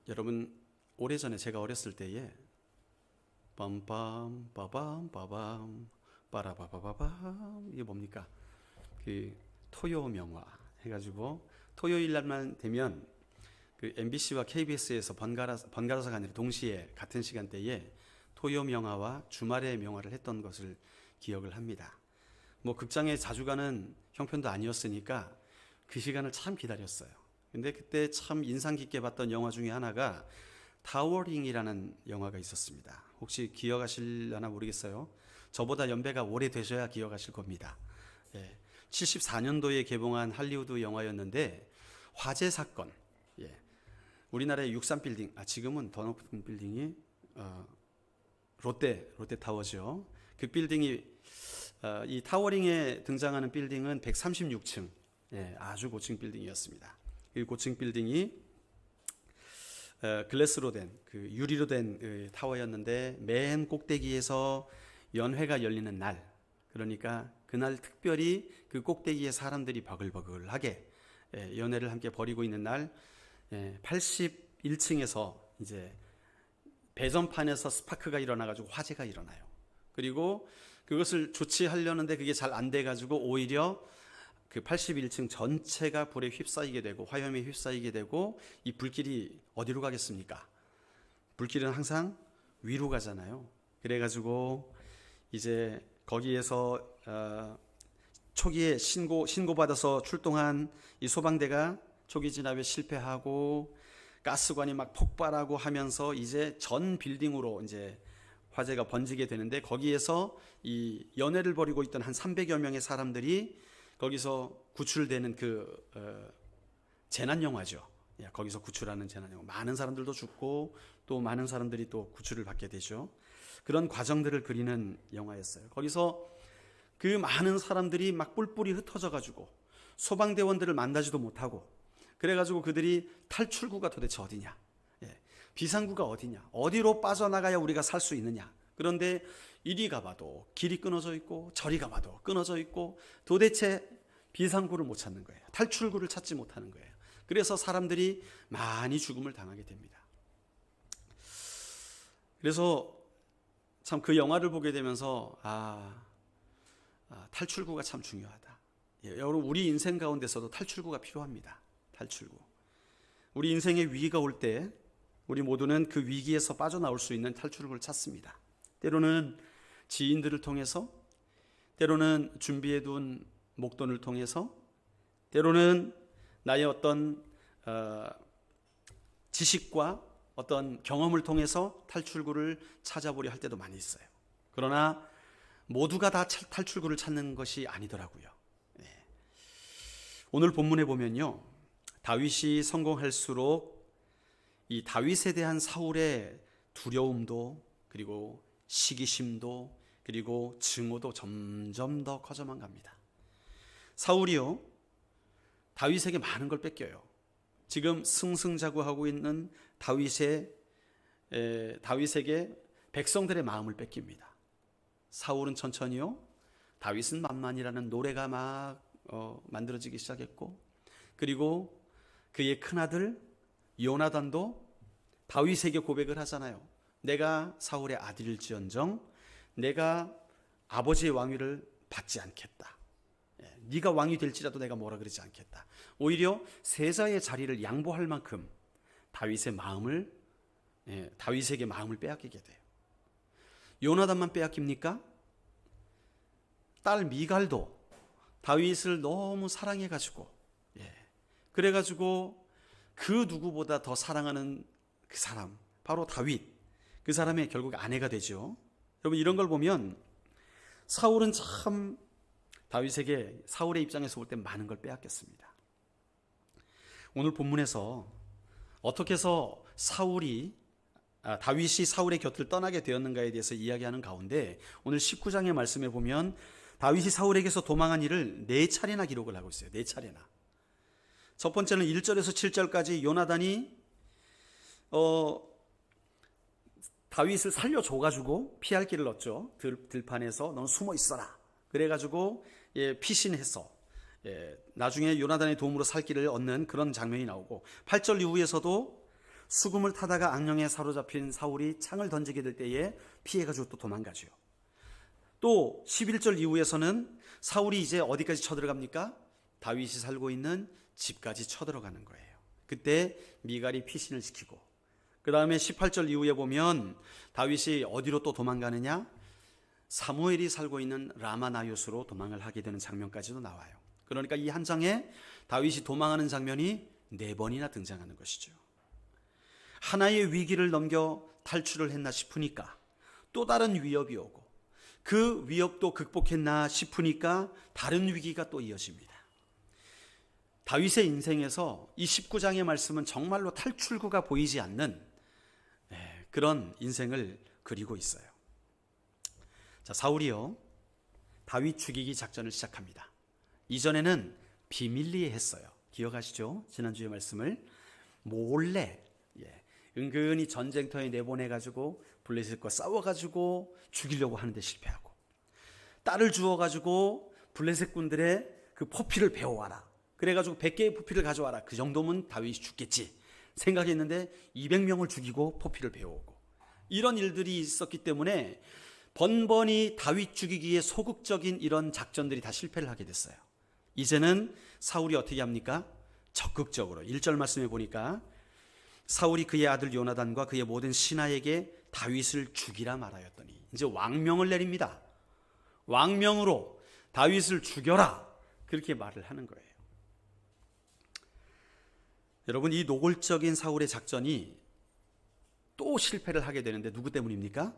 여러분, 오래전에 제가 어렸을 때에 빰빰 빠밤 빠밤 빠라바바바밤, 이게 뭡니까? 그 토요 명화 해가지고 토요일 날만 되면 그 MBC와 KBS에서 번갈아서가 아니라 동시에 같은 시간대에 토요 명화와 주말의 명화를 했던 것을 기억을 합니다. 뭐 극장에 자주 가는 형편도 아니었으니까 그 시간을 참 기다렸어요. 근데 그때 참 인상 깊게 봤던 영화 중에 하나가 타워링이라는 영화가 있었습니다. 혹시 기억하실려나 모르겠어요. 저보다 연배가 오래되셔야 기억하실 겁니다. 74년도에 개봉한 할리우드 영화였는데 화재 사건. 우리나라의 63빌딩, 지금은 더 높은 빌딩이 롯데타워죠. 그 빌딩이 이 타워링에 등장하는 빌딩은 136층, 아주 고층 빌딩이었습니다. 이 고층 빌딩이 글래스로 된, 그 유리로 된 타워였는데 맨 꼭대기에서 연회가 열리는 날, 그러니까 그날 특별히 그 꼭대기에 사람들이 버글버글하게 연회를 함께 벌이고 있는 날, 81층에서 이제 배전판에서 스파크가 일어나가지고 화재가 일어나요. 그리고 그것을 조치하려는데 그게 잘 안 돼가지고 오히려 그 81층 전체가 불에 휩싸이게 되고 화염에 휩싸이게 되고, 이 불길이 어디로 가겠습니까? 불길은 항상 위로 가잖아요. 그래가지고 이제 거기에서 초기에 신고받아서 출동한 이 소방대가 초기 진압에 실패하고 가스관이 막 폭발하고 하면서 이제 전 빌딩으로 이제 화재가 번지게 되는데, 거기에서 이 연회를 벌이고 있던 한 300여 명의 사람들이 거기서 구출되는 그 재난 영화죠. 거기서 구출하는 재난 영화. 많은 사람들도 죽고 또 많은 사람들이 또 구출을 받게 되죠. 그런 과정들을 그리는 영화였어요. 거기서 그 많은 사람들이 막 뿔뿔이 흩어져 가지고 소방대원들을 만나지도 못하고, 그래가지고 그들이 탈출구가 도대체 어디냐, 비상구가 어디냐, 어디로 빠져나가야 우리가 살 수 있느냐. 그런데 이리 가봐도 길이 끊어져 있고 저리 가봐도 끊어져 있고 도대체 비상구를 못 찾는 거예요. 탈출구를 찾지 못하는 거예요. 그래서 사람들이 많이 죽음을 당하게 됩니다. 그래서 참 그 영화를 보게 되면서 탈출구가 참 중요하다. 여러분, 우리 인생 가운데서도 탈출구가 필요합니다. 탈출구. 우리 인생에 위기가 올 때 우리 모두는 그 위기에서 빠져나올 수 있는 탈출구를 찾습니다. 때로는 지인들을 통해서, 때로는 준비해둔 목돈을 통해서, 때로는 나의 어떤 지식과 어떤 경험을 통해서 탈출구를 찾아보려 할 때도 많이 있어요. 그러나 모두가 다 탈출구를 찾는 것이 아니더라고요. 오늘 본문에 보면요, 다윗이 성공할수록 이 다윗에 대한 사울의 두려움도, 그리고 시기심도, 그리고 증오도 점점 더 커져만 갑니다. 사울이요, 다윗에게 많은 걸 뺏겨요. 지금 승승자구하고 있는 다윗에게 백성들의 마음을 뺏깁니다. 사울은 천천히요, 다윗은 만만이라는 노래가 막 만들어지기 시작했고, 그리고 그의 큰아들 요나단도 다윗에게 고백을 하잖아요. 내가 사울의 아들일지언정 내가 아버지의 왕위를 받지 않겠다. 네가 왕이 될지라도 내가 뭐라 그러지 않겠다. 오히려 세자의 자리를 양보할 만큼 다윗에게 마음을 빼앗기게 돼요. 요나단만 빼앗깁니까? 딸 미갈도 다윗을 너무 사랑해가지고, 그래가지고 그 누구보다 더 사랑하는 그 사람, 바로 다윗, 그 사람의 결국 아내가 되죠. 여러분, 이런 걸 보면 사울은 참 다윗에게, 사울의 입장에서 볼 때 많은 걸 빼앗겼습니다. 오늘 본문에서 어떻게 해서 다윗이 사울의 곁을 떠나게 되었는가에 대해서 이야기하는 가운데, 오늘 19장의 말씀에 보면 다윗이 사울에게서 도망한 일을 4차례나 기록을 하고 있어요. 4차례나. 첫 번째는 1절에서 7절까지 요나단이 다윗을 살려줘가지고 피할 길을 얻죠. 들판에서 넌 숨어 있어라. 그래가지고 피신해서 나중에 요나단의 도움으로 살 길을 얻는 그런 장면이 나오고, 8절 이후에서도 수금을 타다가 악령에 사로잡힌 사울이 창을 던지게 될 때에 피해가지고 또 도망가죠. 또 11절 이후에서는 사울이 이제 어디까지 쳐들어갑니까? 다윗이 살고 있는 집까지 쳐들어가는 거예요. 그때 미갈이 피신을 시키고, 그 다음에 18절 이후에 보면 다윗이 어디로 또 도망가느냐? 사무엘이 살고 있는 라마나요스로 도망을 하게 되는 장면까지도 나와요. 그러니까 이 한 장에 다윗이 도망하는 장면이 4번이나 등장하는 것이죠. 하나의 위기를 넘겨 탈출을 했나 싶으니까 또 다른 위협이 오고, 그 위협도 극복했나 싶으니까 다른 위기가 또 이어집니다. 다윗의 인생에서 이 19장의 말씀은 정말로 탈출구가 보이지 않는 그런 인생을 그리고 있어요. 자, 사울이요, 다윗 죽이기 작전을 시작합니다. 이전에는 비밀리에 했어요. 기억하시죠? 지난주의 말씀을 몰래 은근히 전쟁터에 내보내가지고 블레셋과 싸워가지고 죽이려고 하는데 실패하고, 딸을 주어가지고 블레셋 군들의 그 포피를 배워와라, 그래가지고 100개의 포피를 가져와라, 그 정도면 다윗이 죽겠지 생각했는데 200명을 죽이고 포피를 배워오고, 이런 일들이 있었기 때문에 번번이 다윗 죽이기에 소극적인 이런 작전들이 다 실패를 하게 됐어요. 이제는 사울이 어떻게 합니까? 적극적으로 1절 말씀에 보니까 사울이 그의 아들 요나단과 그의 모든 신하에게 다윗을 죽이라 말하였더니, 이제 왕명을 내립니다. 왕명으로 다윗을 죽여라, 그렇게 말을 하는 거예요. 여러분, 이 노골적인 사울의 작전이 또 실패를 하게 되는데 누구 때문입니까?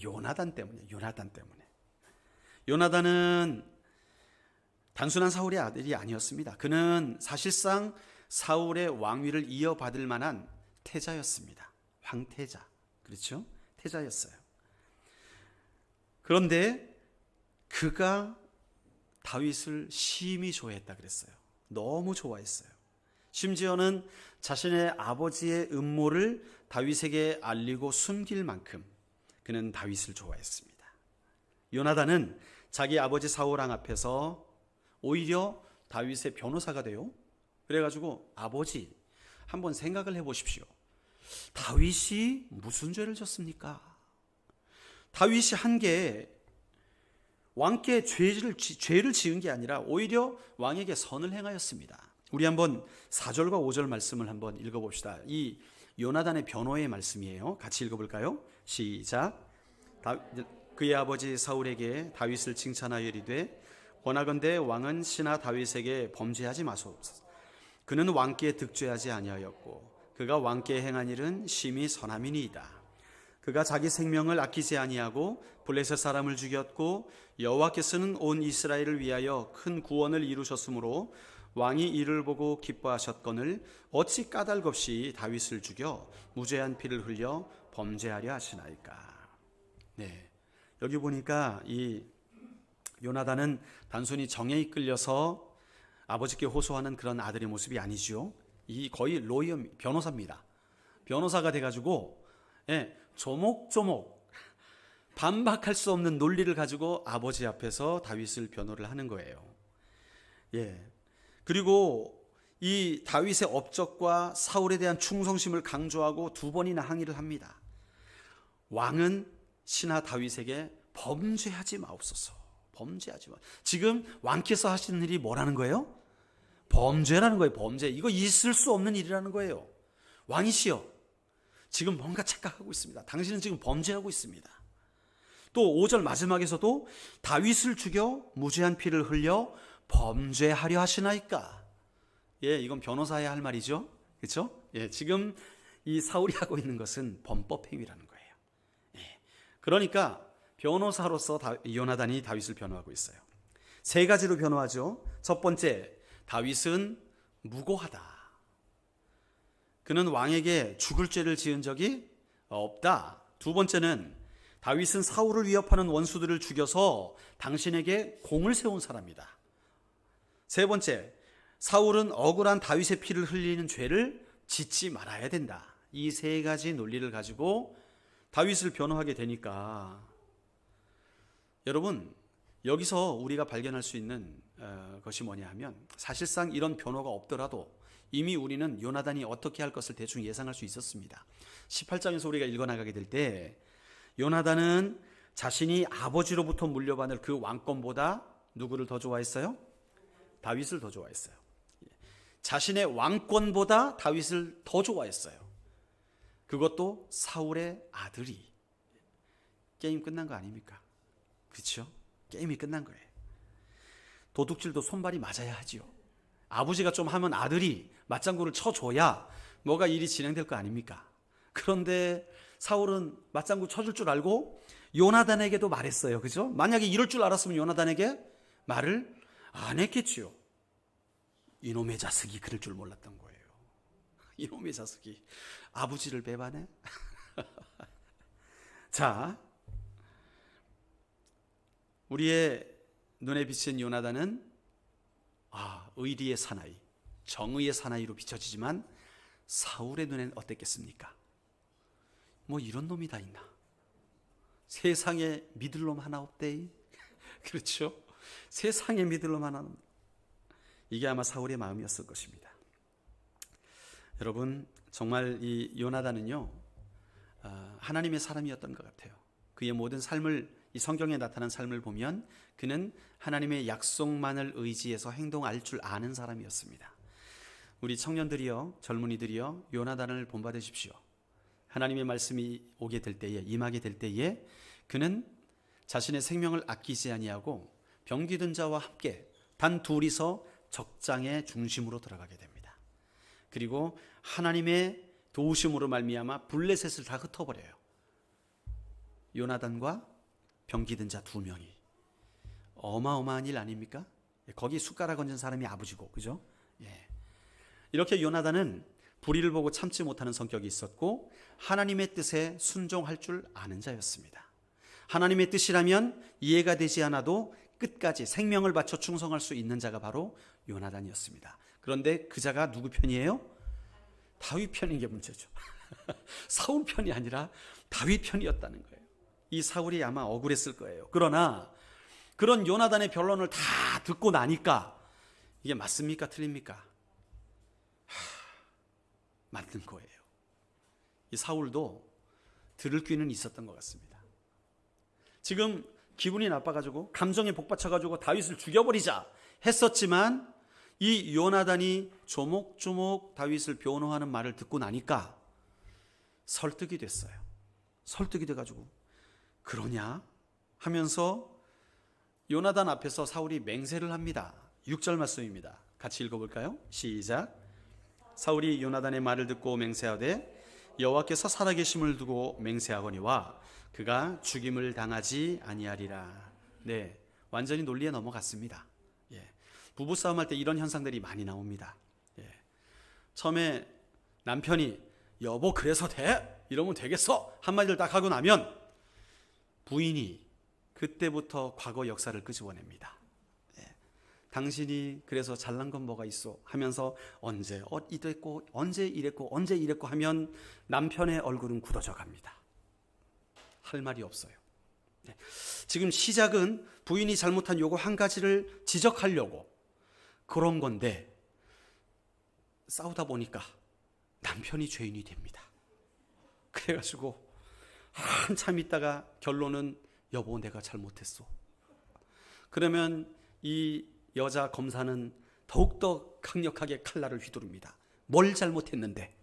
요나단 때문에. 요나단은 단순한 사울의 아들이 아니었습니다. 그는 사실상 사울의 왕위를 이어받을 만한 태자였습니다. 황태자, 그렇죠? 태자였어요. 그런데 그가 다윗을 심히 좋아했다 그랬어요. 너무 좋아했어요. 심지어는 자신의 아버지의 음모를 다윗에게 알리고 숨길 만큼 그는 다윗을 좋아했습니다. 요나단은 자기 아버지 사울왕 앞에서 오히려 다윗의 변호사가 돼요. 그래가지고, 아버지, 한번 생각을 해보십시오. 다윗이 무슨 죄를 졌습니까? 다윗이 한 게 왕께 죄를 지은 게 아니라 오히려 왕에게 선을 행하였습니다. 우리 한번 4절과 5절 말씀을 한번 읽어봅시다. 이 요나단의 변호의 말씀이에요. 같이 읽어볼까요? 시작. 그의 아버지 사울에게 다윗을 칭찬하여 이르되, 원하건대 왕은 신하 다윗에게 범죄하지 마소서. 그는 왕께 득죄하지 아니하였고 그가 왕께 행한 일은 심히 선함이니이다. 그가 자기 생명을 아끼지 아니하고 블레셋 사람을 죽였고 여호와께서는 온 이스라엘을 위하여 큰 구원을 이루셨으므로 왕이 이를 보고 기뻐하셨거늘 어찌 까닭 없이 다윗을 죽여 무죄한 피를 흘려 범죄하려 하시나이까. 여기 보니까 이 요나단은 단순히 정에 이끌려서 아버지께 호소하는 그런 아들의 모습이 아니죠. 이 거의 로이어 변호사입니다. 변호사가 돼가지고 조목조목 반박할 수 없는 논리를 가지고 아버지 앞에서 다윗을 변호를 하는 거예요. 그리고 이 다윗의 업적과 사울에 대한 충성심을 강조하고 2번이나 항의를 합니다. 왕은 신하 다윗에게 범죄하지 마옵소서. 범죄하지 마. 지금 왕께서 하시는 일이 뭐라는 거예요? 범죄라는 거예요. 범죄. 이거 있을 수 없는 일이라는 거예요. 왕이시여, 지금 뭔가 착각하고 있습니다. 당신은 지금 범죄하고 있습니다. 또 5절 마지막에서도 다윗을 죽여 무죄한 피를 흘려 범죄하려 하시나이까. 이건 변호사의 할 말이죠. 그렇죠? 지금 이 사울이 하고 있는 것은 범법 행위라는 거예요. 그러니까 변호사로서 요나단이 다윗을 변호하고 있어요. 3가지로 변호하죠. 첫 번째, 다윗은 무고하다. 그는 왕에게 죽을 죄를 지은 적이 없다. 2번째는 다윗은 사울을 위협하는 원수들을 죽여서 당신에게 공을 세운 사람이다. 3번째, 사울은 억울한 다윗의 피를 흘리는 죄를 짓지 말아야 된다. 이 3가지 논리를 가지고 다윗을 변호하게 되니까, 여러분, 여기서 우리가 발견할 수 있는 것이 뭐냐 하면, 사실상 이런 변호가 없더라도 이미 우리는 요나단이 어떻게 할 것을 대충 예상할 수 있었습니다. 18장에서 우리가 읽어나가게 될 때 요나단은 자신이 아버지로부터 물려받을 그 왕권보다 누구를 더 좋아했어요? 다윗을 더 좋아했어요. 자신의 왕권보다 다윗을 더 좋아했어요. 그것도 사울의 아들이. 게임 끝난 거 아닙니까? 그렇죠? 게임이 끝난 거예요. 도둑질도 손발이 맞아야 하지요. 아버지가 좀 하면 아들이 맞장구를 쳐줘야 뭐가 일이 진행될 거 아닙니까? 그런데 사울은 맞장구 쳐줄 줄 알고 요나단에게도 말했어요. 그죠? 만약에 이럴 줄 알았으면 요나단에게 말을 안 했겠지요. 이놈의 자식이 그럴 줄 몰랐던 거예요. 이놈의 자식이 아버지를 배반해? 자, 우리의 눈에 비친 요나단은 의리의 사나이, 정의의 사나이로 비춰지지만 사울의 눈에는 어땠겠습니까? 뭐 이런 놈이 다 있나? 세상에 믿을 놈 하나 없대. 그렇죠? 세상에 믿을 놈 하나 없나? 이게 아마 사울의 마음이었을 것입니다. 여러분, 정말 이 요나단은요, 하나님의 사람이었던 것 같아요. 그의 모든 삶을, 이 성경에 나타난 삶을 보면 그는 하나님의 약속만을 의지해서 행동할 줄 아는 사람이었습니다. 우리 청년들이요, 젊은이들이요, 요나단을 본받으십시오. 하나님의 말씀이 오게 될 때에, 임하게 될 때에 그는 자신의 생명을 아끼지 아니하고 병기든 자와 함께 단 둘이서 적장의 중심으로 들어가게 됩니다. 그리고 하나님의 도우심으로 말미암아 블레셋을 다 흩어버려요. 요나단과 병기든 자 2명이. 어마어마한 일 아닙니까? 거기 숟가락 얹은 사람이 아버지고, 그죠? 이렇게 요나단은 불의를 보고 참지 못하는 성격이 있었고 하나님의 뜻에 순종할 줄 아는 자였습니다. 하나님의 뜻이라면 이해가 되지 않아도 끝까지 생명을 바쳐 충성할 수 있는 자가 바로 요나단이었습니다. 그런데 그 자가 누구 편이에요? 다윗 편인 게 문제죠. 사울 편이 아니라 다윗 편이었다는 거예요. 이 사울이 아마 억울했을 거예요. 그러나 그런 요나단의 변론을 다 듣고 나니까 이게 맞습니까? 틀립니까? 맞는 거예요. 이 사울도 들을 귀는 있었던 것 같습니다. 지금 기분이 나빠가지고 감정에 복받쳐가지고 다윗을 죽여버리자 했었지만 이 요나단이 조목조목 다윗을 변호하는 말을 듣고 나니까 설득이 됐어요. 설득이 돼가지고 그러냐 하면서 요나단 앞에서 사울이 맹세를 합니다. 6절 말씀입니다. 같이 읽어볼까요? 시작. 사울이 요나단의 말을 듣고 맹세하되 여호와께서 살아계심을 두고 맹세하거니와 그가 죽임을 당하지 아니하리라. 네, 완전히 논리에 넘어갔습니다. 부부싸움 할 때 이런 현상들이 많이 나옵니다. 처음에 남편이 여보 그래서 돼? 이러면 되겠어? 한마디를 딱 하고 나면 부인이 그때부터 과거 역사를 끄집어냅니다. 당신이 그래서 잘난 건 뭐가 있어? 하면서 언제 이랬고 언제 이랬고 하면 남편의 얼굴은 굳어져 갑니다. 할 말이 없어요. 지금 시작은 부인이 잘못한 요거 한 가지를 지적하려고 그런 건데 싸우다 보니까 남편이 죄인이 됩니다. 그래가지고 한참 있다가 결론은 여보 내가 잘못했어. 그러면 이 여자 검사는 더욱더 강력하게 칼날을 휘두릅니다. 뭘 잘못했는데.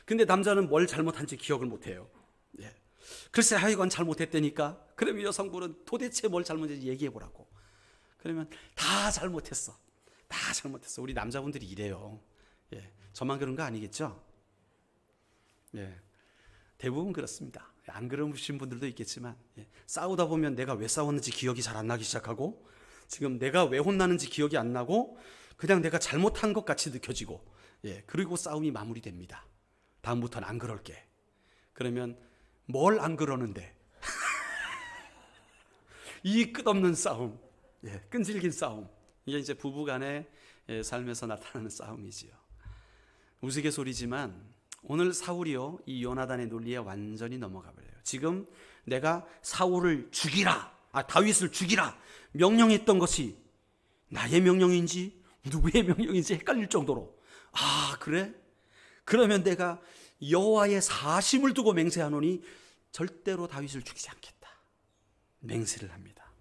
근데 남자는 뭘 잘못한지 기억을 못해요. 글쎄 하여간 잘못했다니까. 그러면 여성분은 도대체 뭘 잘못했는지 얘기해보라고. 그러면 다 잘못했어. 다 잘못했어. 우리 남자분들이 이래요. 저만 그런 거 아니겠죠? 대부분 그렇습니다. 안 그러신 분들도 있겠지만 싸우다 보면 내가 왜 싸웠는지 기억이 잘 안 나기 시작하고 지금 내가 왜 혼나는지 기억이 안 나고 그냥 내가 잘못한 것 같이 느껴지고 그리고 싸움이 마무리됩니다. 다음부터는 안 그럴게. 그러면 뭘 안 그러는데 이 끝없는 싸움, 끈질긴 싸움. 이게 이제 부부간의 삶에서 나타나는 싸움이지요. 우스갯소리지만 오늘 사울이요 이 요나단의 논리에 완전히 넘어가 버려요. 지금 내가 사울을 죽이라, 다윗을 죽이라 명령했던 것이 나의 명령인지 누구의 명령인지 헷갈릴 정도로, 아 그래? 그러면 내가 여호와의 사심을 두고 맹세하노니 절대로 다윗을 죽이지 않겠다, 맹세를 합니다.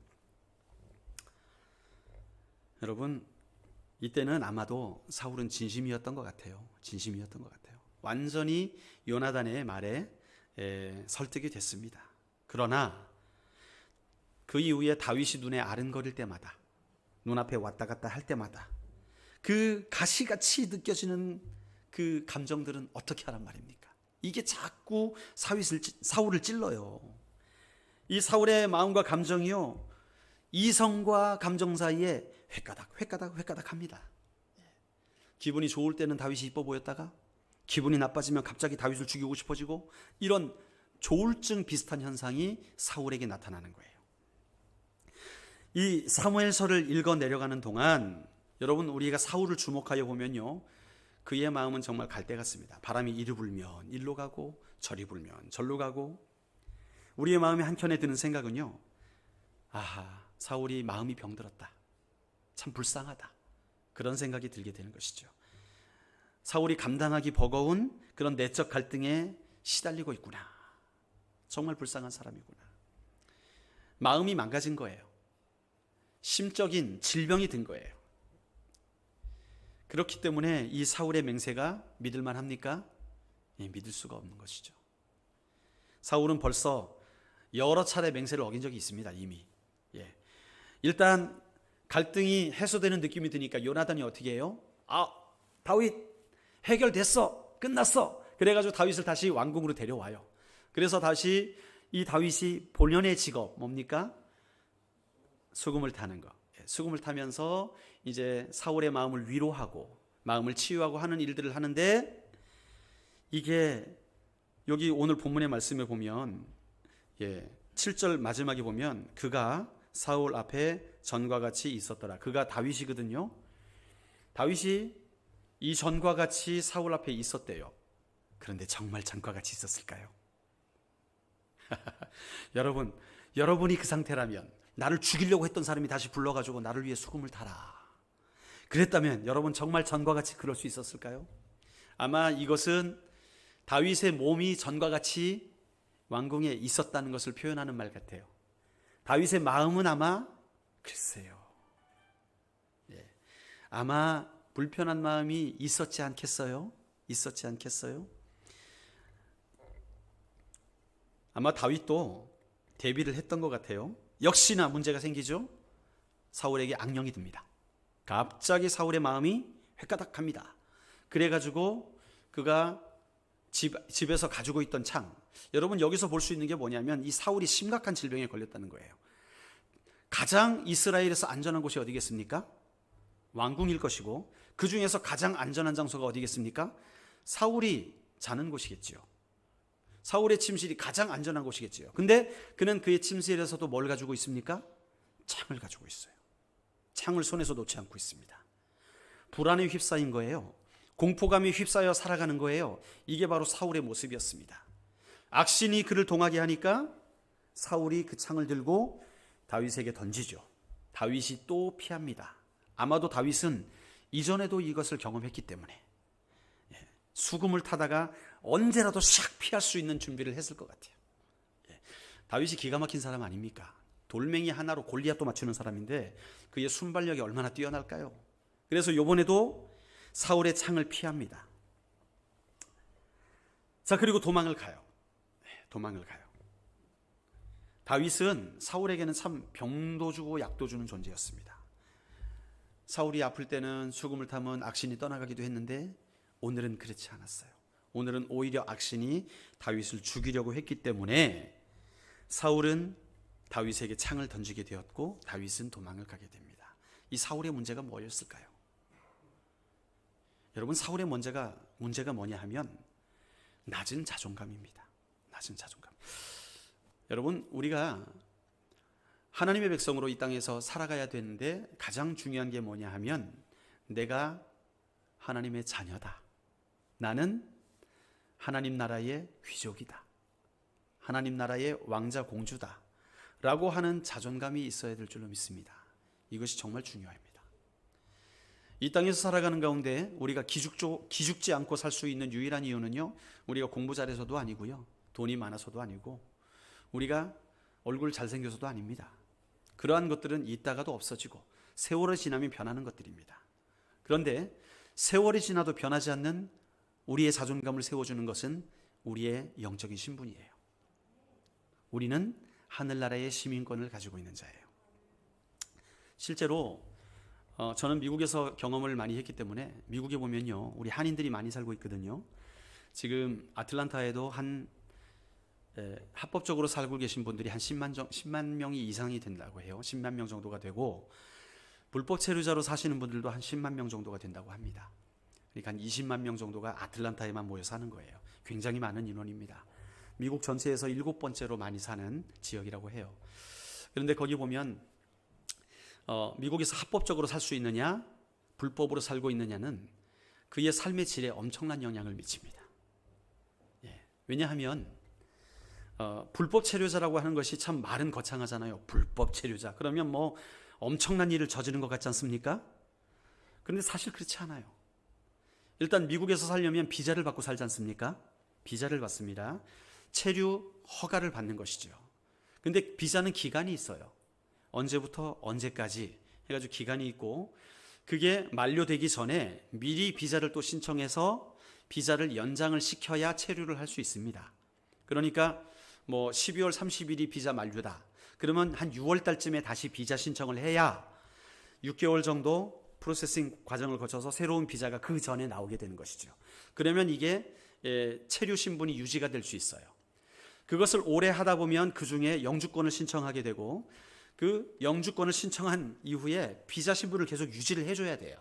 여러분, 이때는 아마도 사울은 진심이었던 것 같아요. 진심이었던 것 같아요. 완전히 요나단의 말에 설득이 됐습니다. 그러나 그 이후에 다윗이 눈에 아른거릴 때마다, 눈앞에 왔다 갔다 할 때마다 그 가시같이 느껴지는 그 감정들은 어떻게 하란 말입니까? 이게 자꾸 사울을 찔러요. 이 사울의 마음과 감정이요, 이성과 감정 사이에 획가닥 합니다. 기분이 좋을 때는 다윗이 이뻐 보였다가 기분이 나빠지면 갑자기 다윗을 죽이고 싶어지고, 이런 조울증 비슷한 현상이 사울에게 나타나는 거예요. 이 사무엘서를 읽어 내려가는 동안 여러분, 우리가 사울을 주목하여 보면요, 그의 마음은 정말 갈대 같습니다. 바람이 이리 불면 일로 가고 저리 불면 절로 가고, 우리의 마음에 한켠에 드는 생각은요, 아하, 사울이 마음이 병들었다, 참 불쌍하다, 그런 생각이 들게 되는 것이죠. 사울이 감당하기 버거운 그런 내적 갈등에 시달리고 있구나, 정말 불쌍한 사람이구나. 마음이 망가진 거예요. 심적인 질병이 든 거예요. 그렇기 때문에 이 사울의 맹세가 믿을만 합니까? 믿을 수가 없는 것이죠. 사울은 벌써 여러 차례 맹세를 어긴 적이 있습니다, 이미. 일단 갈등이 해소되는 느낌이 드니까 요나단이 어떻게 해요? 다윗 해결됐어, 끝났어. 그래가지고 다윗을 다시 왕궁으로 데려와요. 그래서 다시 이 다윗이 본연의 직업 뭡니까? 수금을 타는 거. 수금을 타면서 이제 사울의 마음을 위로하고 마음을 치유하고 하는 일들을 하는데, 이게 여기 오늘 본문의 말씀에 보면 7절 마지막에 보면 그가 사울 앞에 전과 같이 있었더라. 그가 다윗이거든요. 다윗이 이 전과 같이 사울 앞에 있었대요. 그런데 정말 전과 같이 있었을까요? 여러분이 그 상태라면, 나를 죽이려고 했던 사람이 다시 불러가지고 나를 위해 수금을 타라, 그랬다면 여러분 정말 전과 같이 그럴 수 있었을까요? 아마 이것은 다윗의 몸이 전과 같이 왕궁에 있었다는 것을 표현하는 말 같아요. 다윗의 마음은 아마 글쎄요, 아마 불편한 마음이 있었지 않겠어요? 아마 다윗도 대비를 했던 것 같아요. 역시나 문제가 생기죠. 사울에게 악령이 듭니다. 갑자기 사울의 마음이 획가닥합니다. 그래가지고 그가 집에서 가지고 있던 창, 여러분 여기서 볼 수 있는 게 뭐냐면 이 사울이 심각한 질병에 걸렸다는 거예요. 가장 이스라엘에서 안전한 곳이 어디겠습니까? 왕궁일 것이고, 그 중에서 가장 안전한 장소가 어디겠습니까? 사울이 자는 곳이겠지요. 사울의 침실이 가장 안전한 곳이겠지요. 근데 그는 그의 침실에서도 뭘 가지고 있습니까? 창을 가지고 있어요. 창을 손에서 놓지 않고 있습니다. 불안에 휩싸인 거예요. 공포감에 휩싸여 살아가는 거예요. 이게 바로 사울의 모습이었습니다. 악신이 그를 동하게 하니까 사울이 그 창을 들고 다윗에게 던지죠. 다윗이 또 피합니다. 아마도 다윗은 이전에도 이것을 경험했기 때문에 수금을 타다가 언제라도 샥 피할 수 있는 준비를 했을 것 같아요. 다윗이 기가 막힌 사람 아닙니까? 돌멩이 하나로 골리앗도 맞추는 사람인데 그의 순발력이 얼마나 뛰어날까요? 그래서 이번에도 사울의 창을 피합니다. 자, 그리고 도망을 가요. 다윗은 사울에게는 참 병도 주고 약도 주는 존재였습니다. 사울이 아플 때는 수금을 타면 악신이 떠나가기도 했는데 오늘은 그렇지 않았어요. 오늘은 오히려 악신이 다윗을 죽이려고 했기 때문에 사울은 다윗에게 창을 던지게 되었고 다윗은 도망을 가게 됩니다. 이 사울의 문제가 뭐였을까요? 여러분, 사울의 문제가 뭐냐 하면 낮은 자존감입니다. 낮은 자존감. 여러분, 우리가 하나님의 백성으로 이 땅에서 살아가야 되는데 가장 중요한 게 뭐냐 하면 내가 하나님의 자녀다. 나는 하나님 나라의 귀족이다. 하나님 나라의 왕자 공주다. 라고 하는 자존감이 있어야 될 줄로 믿습니다. 이것이 정말 중요합니다. 이 땅에서 살아가는 가운데 우리가 기죽지 않고 살 수 있는 유일한 이유는요, 우리가 공부 잘해서도 아니고요, 돈이 많아서도 아니고, 우리가 얼굴 잘생겨서도 아닙니다. 그러한 것들은 있다가도 없어지고 세월이 지나면 변하는 것들입니다. 그런데 세월이 지나도 변하지 않는 우리의 자존감을 세워주는 것은 우리의 영적인 신분이에요. 우리는 하늘나라의 시민권을 가지고 있는 자예요. 실제로 저는 미국에서 경험을 많이 했기 때문에, 미국에 보면요, 우리 한인들이 많이 살고 있거든요. 지금 아틀란타에도 합법적으로 살고 계신 분들이 한 10만 명이 이상이 된다고 해요. 10만 명 정도가 되고, 불법 체류자로 사시는 분들도 한 10만 명 정도가 된다고 합니다. 그러니까 한 20만 명 정도가 아틀란타에만 모여 사는 거예요. 굉장히 많은 인원입니다. 미국 전체에서 7번째로 많이 사는 지역이라고 해요. 그런데 거기 보면 미국에서 합법적으로 살 수 있느냐, 불법으로 살고 있느냐는 그의 삶의 질에 엄청난 영향을 미칩니다. 왜냐하면 불법 체류자라고 하는 것이 참 말은 거창하잖아요. 불법 체류자. 그러면 뭐 엄청난 일을 저지른 것 같지 않습니까? 그런데 사실 그렇지 않아요. 일단 미국에서 살려면 비자를 받고 살지 않습니까? 비자를 받습니다. 체류 허가를 받는 것이죠. 근데 비자는 기간이 있어요. 언제부터 언제까지 해가지고 기간이 있고, 그게 만료되기 전에 미리 비자를 또 신청해서 비자를 연장을 시켜야 체류를 할 수 있습니다. 그러니까 뭐 12월 30일이 비자 만료다. 그러면 한 6월 달쯤에 다시 비자 신청을 해야 6개월 정도 프로세싱 과정을 거쳐서 새로운 비자가 그 전에 나오게 되는 것이죠. 그러면 이게 체류 신분이 유지가 될 수 있어요. 그것을 오래 하다 보면 그 중에 영주권을 신청하게 되고, 그 영주권을 신청한 이후에 비자 신분을 계속 유지를 해줘야 돼요.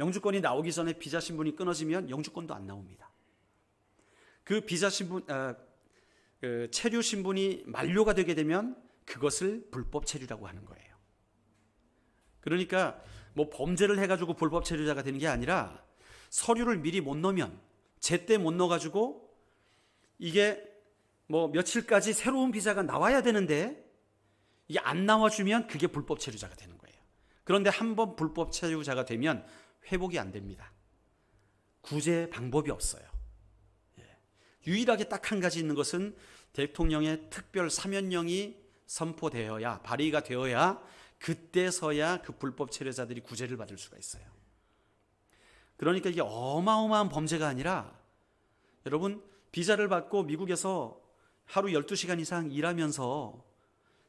영주권이 나오기 전에 비자 신분이 끊어지면 영주권도 안 나옵니다. 그 비자 신분, 그 체류 신분이 만료가 되게 되면 그것을 불법 체류라고 하는 거예요. 그러니까 뭐 범죄를 해가지고 불법 체류자가 되는 게 아니라, 서류를 미리 못 넣으면, 제때 못 넣어가지고 이게 뭐 며칠까지 새로운 비자가 나와야 되는데 이게 안 나와주면 그게 불법 체류자가 되는 거예요. 그런데 한번 불법 체류자가 되면 회복이 안 됩니다. 구제 방법이 없어요. 유일하게 딱 한 가지 있는 것은 대통령의 특별 사면령이 선포되어야, 발의가 되어야 그때서야 그 불법 체류자들이 구제를 받을 수가 있어요. 그러니까 이게 어마어마한 범죄가 아니라, 여러분 비자를 받고 미국에서 하루 12시간 이상 일하면서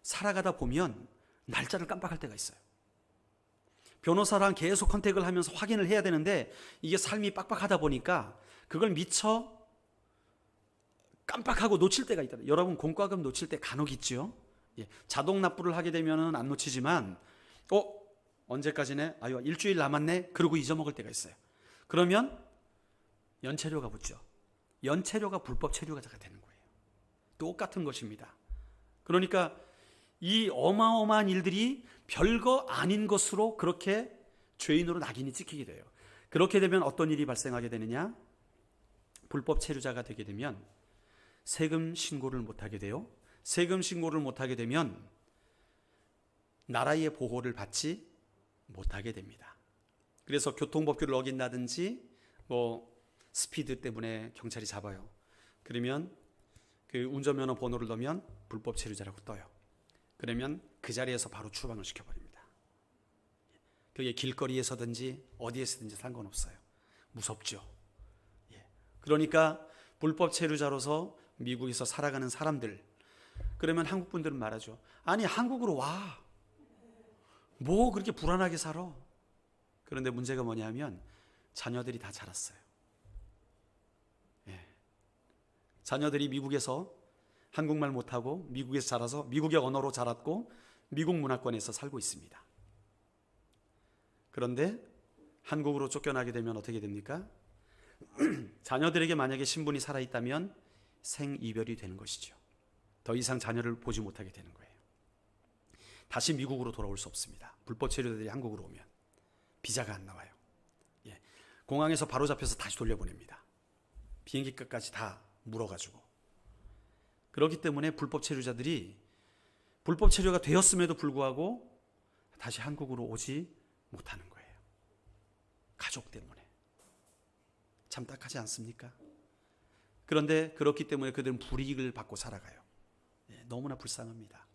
살아가다 보면 날짜를 깜빡할 때가 있어요. 변호사랑 계속 컨택을 하면서 확인을 해야 되는데, 이게 삶이 빡빡하다 보니까 그걸 미처 깜빡하고 놓칠 때가 있다. 여러분 공과금 놓칠 때 간혹 있죠. 자동 납부를 하게 되면 안 놓치지만, 언제까지네? 아유, 일주일 남았네? 그러고 잊어먹을 때가 있어요. 그러면 연체료가 붙죠. 연체료가 불법 체류가 되는 거예요. 똑같은 것입니다. 그러니까 이 어마어마한 일들이 별거 아닌 것으로 그렇게 죄인으로 낙인이 찍히게 돼요. 그렇게 되면 어떤 일이 발생하게 되느냐? 불법 체류자가 되게 되면 세금 신고를 못하게 돼요. 세금 신고를 못하게 되면 나라의 보호를 받지 못하게 됩니다. 그래서 교통법규를 어긴다든지 뭐 스피드 때문에 경찰이 잡아요. 그러면 그 운전면허 번호를 넣으면 불법 체류자라고 떠요. 그러면 그 자리에서 바로 추방을 시켜버립니다. 그게 길거리에서든지 어디에서든지 상관없어요. 무섭죠. 그러니까 불법 체류자로서 미국에서 살아가는 사람들, 그러면 한국 분들은 말하죠. 아니 한국으로 와. 뭐 그렇게 불안하게 살아. 그런데 문제가 뭐냐면 자녀들이 다 자랐어요. 자녀들이 미국에서 한국말 못하고 미국에서 자라서 미국의 언어로 자랐고 미국 문화권에서 살고 있습니다. 그런데 한국으로 쫓겨나게 되면 어떻게 됩니까? 자녀들에게 만약에 신분이 살아있다면 생이별이 되는 것이죠. 더 이상 자녀를 보지 못하게 되는 거예요. 다시 미국으로 돌아올 수 없습니다. 불법 체류자들이 한국으로 오면 비자가 안 나와요. 공항에서 바로 잡혀서 다시 돌려보냅니다. 비행기 값까지 다 물어가지고. 그렇기 때문에 불법 체류자들이 불법 체류가 되었음에도 불구하고 다시 한국으로 오지 못하는 거예요. 가족 때문에. 참 딱하지 않습니까? 그런데 그렇기 때문에 그들은 불이익을 받고 살아가요. 너무나 불쌍합니다.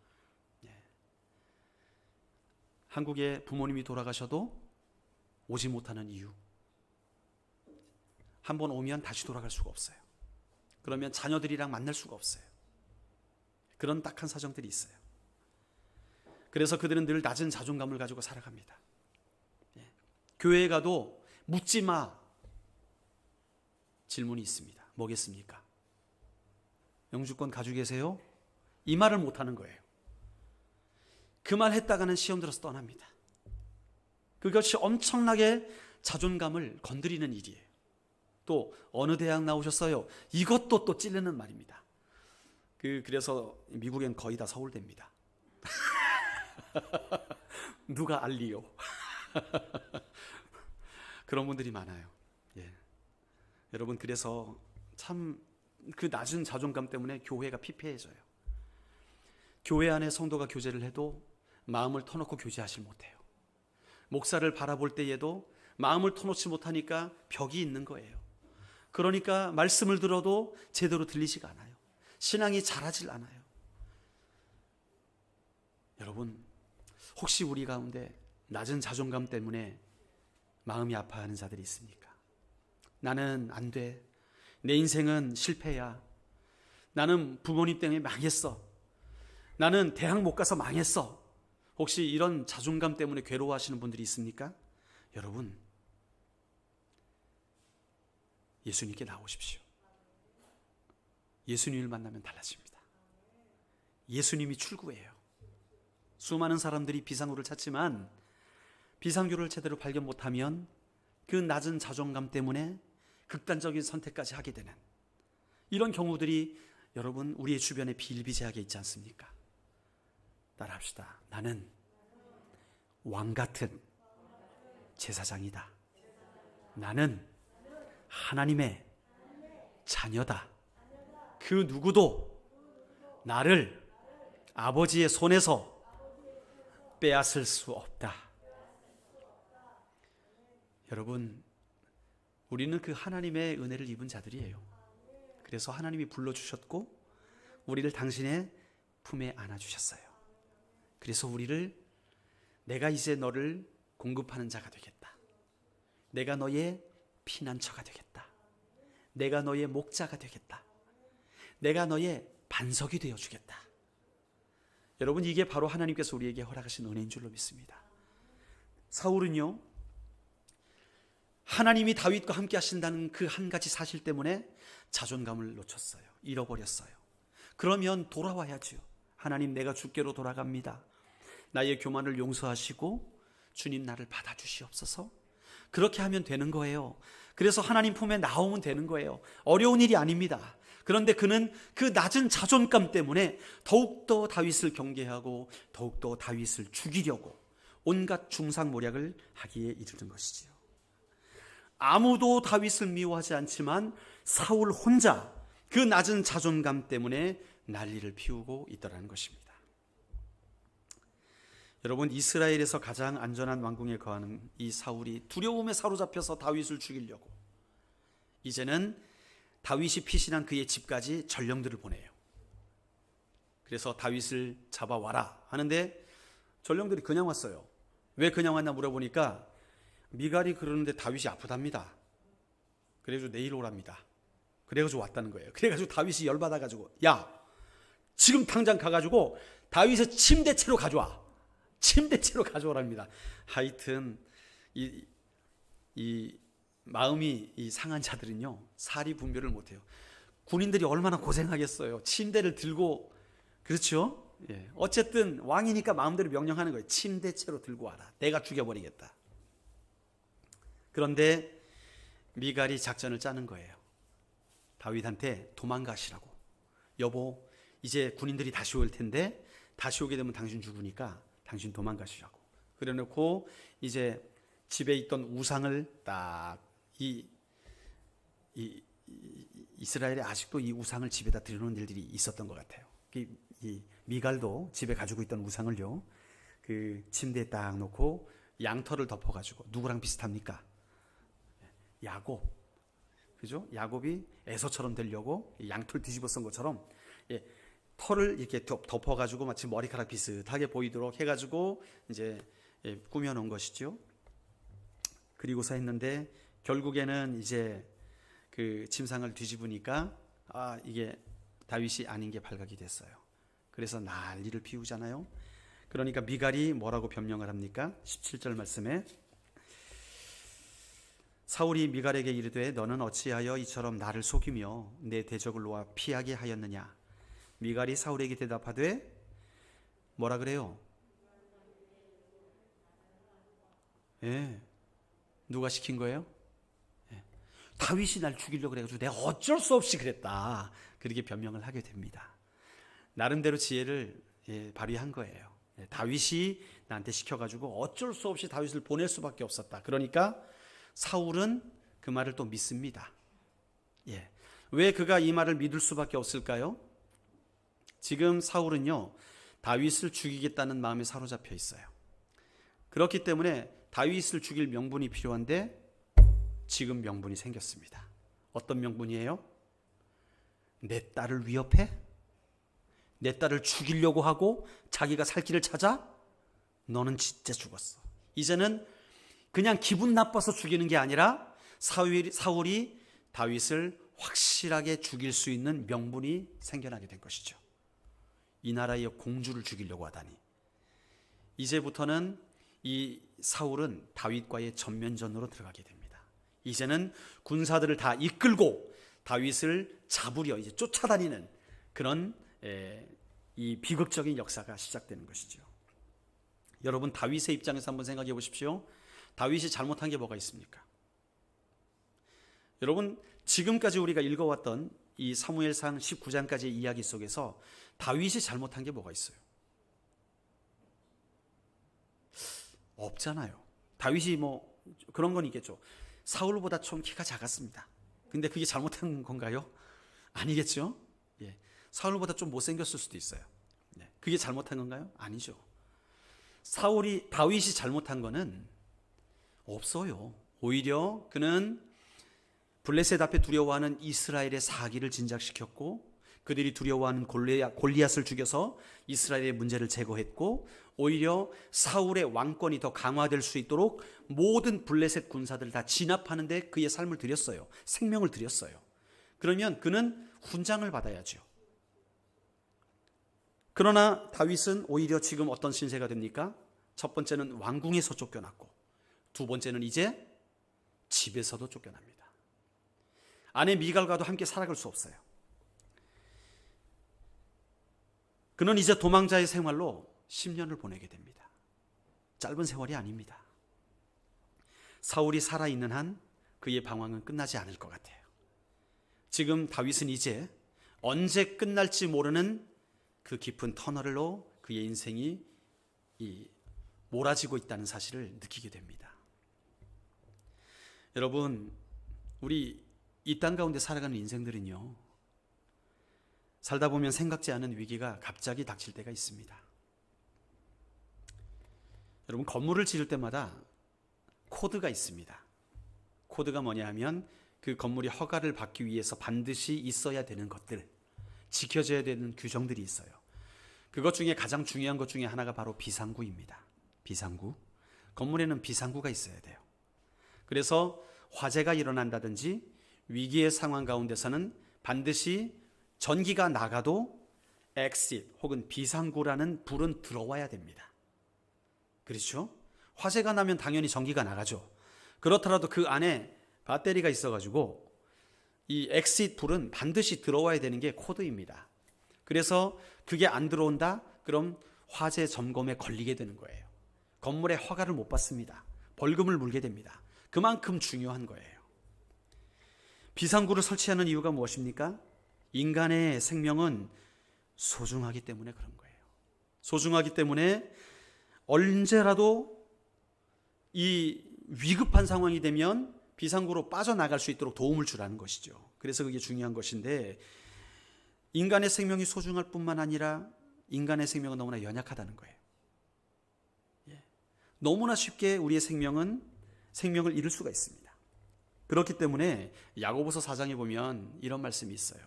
한국에 부모님이 돌아가셔도 오지 못하는 이유, 한번 오면 다시 돌아갈 수가 없어요. 그러면 자녀들이랑 만날 수가 없어요. 그런 딱한 사정들이 있어요. 그래서 그들은 늘 낮은 자존감을 가지고 살아갑니다. 교회에 가도 묻지 마 질문이 있습니다. 뭐겠습니까? 영주권 가지고 계세요? 이 말을 못하는 거예요. 그 말 했다가는 시험 들어서 떠납니다. 그것이 엄청나게 자존감을 건드리는 일이에요. 또 어느 대학 나오셨어요? 이것도 또 찔리는 말입니다. 그래서 미국엔 거의 다 서울대입니다. 누가 알리요? 그런 분들이 많아요. 여러분, 그래서 참 그 낮은 자존감 때문에 교회가 피폐해져요. 교회 안에 성도가 교제를 해도 마음을 터놓고 교제하지 못해요. 목사를 바라볼 때에도 마음을 터놓지 못하니까 벽이 있는 거예요. 그러니까 말씀을 들어도 제대로 들리지가 않아요. 신앙이 자라질 않아요. 여러분, 혹시 우리 가운데 낮은 자존감 때문에 마음이 아파하는 자들이 있습니까? 나는 안 돼. 내 인생은 실패야. 나는 부모님 때문에 망했어. 나는 대학 못 가서 망했어. 혹시 이런 자존감 때문에 괴로워하시는 분들이 있습니까? 여러분, 예수님께 나오십시오. 예수님을 만나면 달라집니다. 예수님이 출구예요. 수많은 사람들이 비상구를 찾지만 비상구를 제대로 발견 못하면 그 낮은 자존감 때문에 극단적인 선택까지 하게 되는 이런 경우들이 여러분 우리의 주변에 비일비재하게 있지 않습니까? 따라합시다. 나는 왕같은 제사장이다. 나는 하나님의 자녀다. 그 누구도 나를 아버지의 손에서 빼앗을 수 없다. 여러분, 우리는 그 하나님의 은혜를 입은 자들이에요. 그래서 하나님이 불러주셨고 우리를 당신의 품에 안아주셨어요. 그래서 우리를 내가 이제 너를 공급하는 자가 되겠다. 내가 너의 피난처가 되겠다. 내가 너의 목자가 되겠다. 내가 너의 반석이 되어주겠다. 여러분, 이게 바로 하나님께서 우리에게 허락하신 은혜인 줄로 믿습니다. 사울은요, 하나님이 다윗과 함께 하신다는 그 한 가지 사실 때문에 자존감을 놓쳤어요. 잃어버렸어요. 그러면 돌아와야죠. 하나님, 내가 주께로 돌아갑니다. 나의 교만을 용서하시고 주님 나를 받아주시옵소서. 그렇게 하면 되는 거예요. 그래서 하나님 품에 나오면 되는 거예요. 어려운 일이 아닙니다. 그런데 그는 그 낮은 자존감 때문에 더욱더 다윗을 경계하고 더욱더 다윗을 죽이려고 온갖 중상모략을 하기에 이르는 것이지요. 아무도 다윗을 미워하지 않지만 사울 혼자 그 낮은 자존감 때문에 난리를 피우고 있더라는 것입니다. 여러분, 이스라엘에서 가장 안전한 왕궁에 거하는 이 사울이 두려움에 사로잡혀서 다윗을 죽이려고 이제는 다윗이 피신한 그의 집까지 전령들을 보내요. 그래서 다윗을 잡아와라 하는데 전령들이 그냥 왔어요. 왜 그냥 왔나 물어보니까 미갈이 그러는데 다윗이 아프답니다. 그래가지고 내일 오랍니다. 그래가지고 왔다는 거예요. 그래가지고 다윗이 열받아가지고 야, 지금 당장 가가지고 다윗의 침대채로 가져와. 침대채로 가져오랍니다. 하여튼 이 마음이 이 상한 자들은요 사리 분별을 못해요. 군인들이 얼마나 고생하겠어요. 침대를 들고. 그렇죠? 어쨌든 왕이니까 마음대로 명령하는 거예요. 침대채로 들고 와라. 내가 죽여버리겠다. 그런데 미갈이 작전을 짜는 거예요. 다윗한테 도망가시라고. 여보, 이제 군인들이 다시 올 텐데 다시 오게 되면 당신 죽으니까 당신 도망가시라고. 그래놓고 이제 집에 있던 우상을 딱 이스라엘에 아직도 이 우상을 집에다 들여놓은 일들이 있었던 것 같아요. 이 미갈도 집에 가지고 있던 우상을요 그 침대에 딱 놓고 양털을 덮어가지고 누구랑 비슷합니까? 야곱, 그죠? 야곱이 에서처럼 되려고 양털 뒤집어 쓴 것처럼 털을 이렇게 덮어가지고 마치 머리카락 비슷하게 보이도록 해가지고 이제 꾸며놓은 것이죠. 그리고서 했는데 결국에는 이제 그 침상을 뒤집으니까 이게 다윗이 아닌 게 발각이 됐어요. 그래서 난리를 피우잖아요. 그러니까 미갈이 뭐라고 변명을 합니까? 17절 말씀에 사울이 미갈에게 이르되 너는 어찌하여 이처럼 나를 속이며 내 대적을 놓아 피하게 하였느냐. 미갈이 사울에게 대답하되 뭐라 그래요? 누가 시킨 거예요? 다윗이 날 죽이려고 그래가지고 내가 어쩔 수 없이 그랬다. 그렇게 변명을 하게 됩니다. 나름대로 지혜를 발휘한 거예요. 다윗이 나한테 시켜가지고 어쩔 수 없이 다윗을 보낼 수밖에 없었다. 그러니까 사울은 그 말을 또 믿습니다. 왜 그가 이 말을 믿을 수밖에 없을까요? 지금 사울은요, 다윗을 죽이겠다는 마음에 사로잡혀 있어요. 그렇기 때문에 다윗을 죽일 명분이 필요한데 지금 명분이 생겼습니다. 어떤 명분이에요? 내 딸을 위협해? 내 딸을 죽이려고 하고 자기가 살 길을 찾아? 너는 진짜 죽었어. 이제는 그냥 기분 나빠서 죽이는 게 아니라 사울이 다윗을 확실하게 죽일 수 있는 명분이 생겨나게 된 것이죠. 이 나라의 공주를 죽이려고 하다니. 이제부터는 이 사울은 다윗과의 전면전으로 들어가게 됩니다. 이제는 군사들을 다 이끌고 다윗을 잡으려 이제 쫓아다니는 그런 이 비극적인 역사가 시작되는 것이죠. 여러분, 다윗의 입장에서 한번 생각해 보십시오. 다윗이 잘못한 게 뭐가 있습니까? 여러분, 지금까지 우리가 읽어왔던 이 사무엘상 19장까지의 이야기 속에서 다윗이 잘못한 게 뭐가 있어요? 없잖아요. 다윗이 뭐 그런 건 있겠죠. 사울보다 좀 키가 작았습니다. 근데 그게 잘못한 건가요? 아니겠죠? 사울보다 좀 못생겼을 수도 있어요. 그게 잘못한 건가요? 아니죠. 다윗이 잘못한 거는 없어요. 오히려 그는 블레셋 앞에 두려워하는 이스라엘의 사기를 진작시켰고, 그들이 두려워하는 골리앗을 죽여서 이스라엘의 문제를 제거했고, 오히려 사울의 왕권이 더 강화될 수 있도록 모든 블레셋 군사들을 다 진압하는 데 그의 삶을 들였어요. 생명을 들였어요. 그러면 그는 훈장을 받아야죠. 그러나 다윗은 오히려 지금 어떤 신세가 됩니까? 첫 번째는 왕궁에서 쫓겨났고, 두 번째는 이제 집에서도 쫓겨납니다. 아내 미갈과도 함께 살아갈 수 없어요. 그는 이제 도망자의 생활로 10년을 보내게 됩니다. 짧은 세월이 아닙니다. 사울이 살아있는 한 그의 방황은 끝나지 않을 것 같아요. 지금 다윗은 이제 언제 끝날지 모르는 그 깊은 터널로 그의 인생이 몰아지고 있다는 사실을 느끼게 됩니다. 여러분, 우리 이 땅 가운데 살아가는 인생들은요, 살다 보면 생각지 않은 위기가 갑자기 닥칠 때가 있습니다. 여러분, 건물을 지을 때마다 코드가 있습니다. 코드가 뭐냐 하면 그 건물이 허가를 받기 위해서 반드시 있어야 되는 것들, 지켜져야 되는 규정들이 있어요. 그것 중에 가장 중요한 것 중에 하나가 바로 비상구입니다. 비상구. 건물에는 비상구가 있어야 돼요. 그래서 화재가 일어난다든지 위기의 상황 가운데서는 반드시 전기가 나가도 exit 혹은 비상구라는 불은 들어와야 됩니다. 그렇죠? 화재가 나면 당연히 전기가 나가죠. 그렇더라도 그 안에 배터리가 있어가지고 이 exit 불은 반드시 들어와야 되는 게 코드입니다. 그래서 그게 안 들어온다? 그럼 화재 점검에 걸리게 되는 거예요. 건물에 허가를 못 받습니다. 벌금을 물게 됩니다. 그만큼 중요한 거예요. 비상구를 설치하는 이유가 무엇입니까? 인간의 생명은 소중하기 때문에 그런 거예요. 소중하기 때문에 언제라도 이 위급한 상황이 되면 비상구로 빠져나갈 수 있도록 도움을 주라는 것이죠. 그래서 그게 중요한 것인데, 인간의 생명이 소중할 뿐만 아니라 인간의 생명은 너무나 연약하다는 거예요. 너무나 쉽게 우리의 생명을 잃을 수가 있습니다. 그렇기 때문에 야고보서 4장에 보면 이런 말씀이 있어요.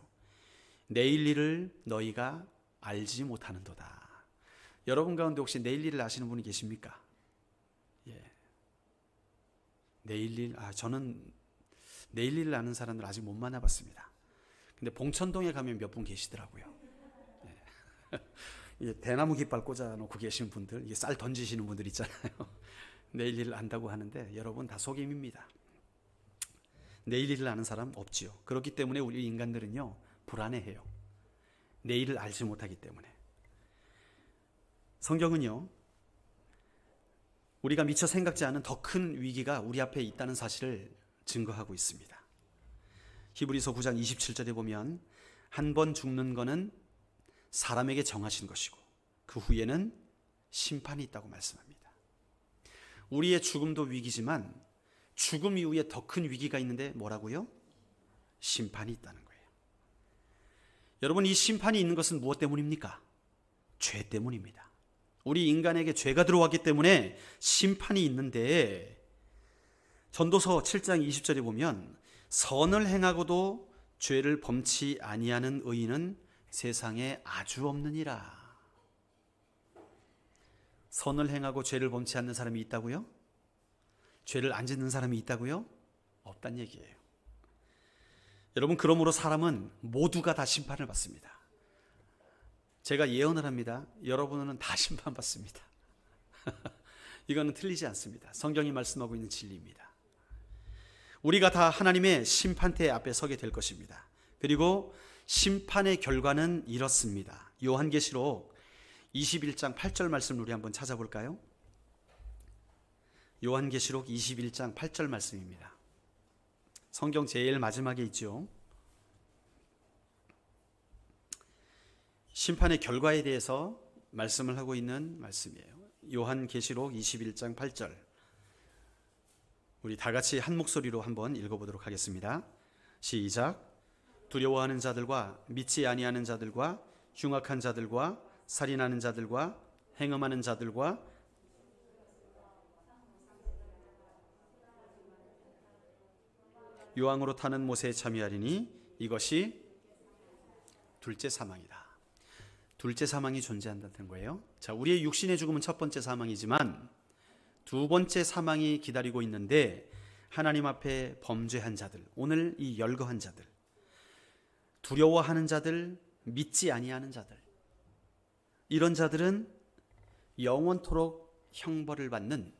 내일 일을 너희가 알지 못하는도다. 여러분 가운데 혹시 내일 일을 아시는 분이 계십니까? 예. 내일 일, 저는 내일 일을 아는 사람들 아직 못 만나봤습니다. 근데 봉천동에 가면 몇 분 계시더라고요. 예. 대나무 깃발 꽂아놓고 계신 분들, 이게 쌀 던지시는 분들 있잖아요. 내일 일을 안다고 하는데 여러분 다 속임입니다. 내일 일을 아는 사람 없지요. 그렇기 때문에 우리 인간들은요, 불안해해요. 내일을 알지 못하기 때문에. 성경은요, 우리가 미처 생각지 않은 더 큰 위기가 우리 앞에 있다는 사실을 증거하고 있습니다. 히브리서 9장 27절에 보면 한 번 죽는 것은 사람에게 정하신 것이고 그 후에는 심판이 있다고 말씀합니다. 우리의 죽음도 위기지만 죽음 이후에 더 큰 위기가 있는데 뭐라고요? 심판이 있다는 거예요. 여러분, 이 심판이 있는 것은 무엇 때문입니까? 죄 때문입니다. 우리 인간에게 죄가 들어왔기 때문에 심판이 있는데, 전도서 7장 20절에 보면 선을 행하고도 죄를 범치 아니하는 의인은 세상에 아주 없느니라. 선을 행하고 죄를 범치 않는 사람이 있다고요? 죄를 안 짓는 사람이 있다고요? 없단 얘기예요. 여러분, 그러므로 사람은 모두가 다 심판을 받습니다. 제가 예언을 합니다. 여러분은 다 심판받습니다. 이거는 틀리지 않습니다. 성경이 말씀하고 있는 진리입니다. 우리가 다 하나님의 심판대 앞에 서게 될 것입니다. 그리고 심판의 결과는 이렇습니다. 요한계시록 21장 8절 말씀을 우리 한번 찾아볼까요? 요한계시록 21장 8절 말씀입니다. 성경 제일 마지막에 있죠. 심판의 결과에 대해서 말씀을 하고 있는 말씀이에요. 요한계시록 21장 8절. 우리 다 같이 한 목소리로 한번 읽어보도록 하겠습니다. 시작. 두려워하는 자들과 믿지 아니하는 자들과 흉악한 자들과 살인하는 자들과 행음하는 자들과 요왕으로 타는 못에 참여하리니 이것이 둘째 사망이다. 둘째 사망이 존재한다는 거예요. 자, 우리의 육신의 죽음은 첫 번째 사망이지만 두 번째 사망이 기다리고 있는데, 하나님 앞에 범죄한 자들, 오늘 이 열거한 자들, 두려워하는 자들, 믿지 아니하는 자들, 이런 자들은 영원토록 형벌을 받는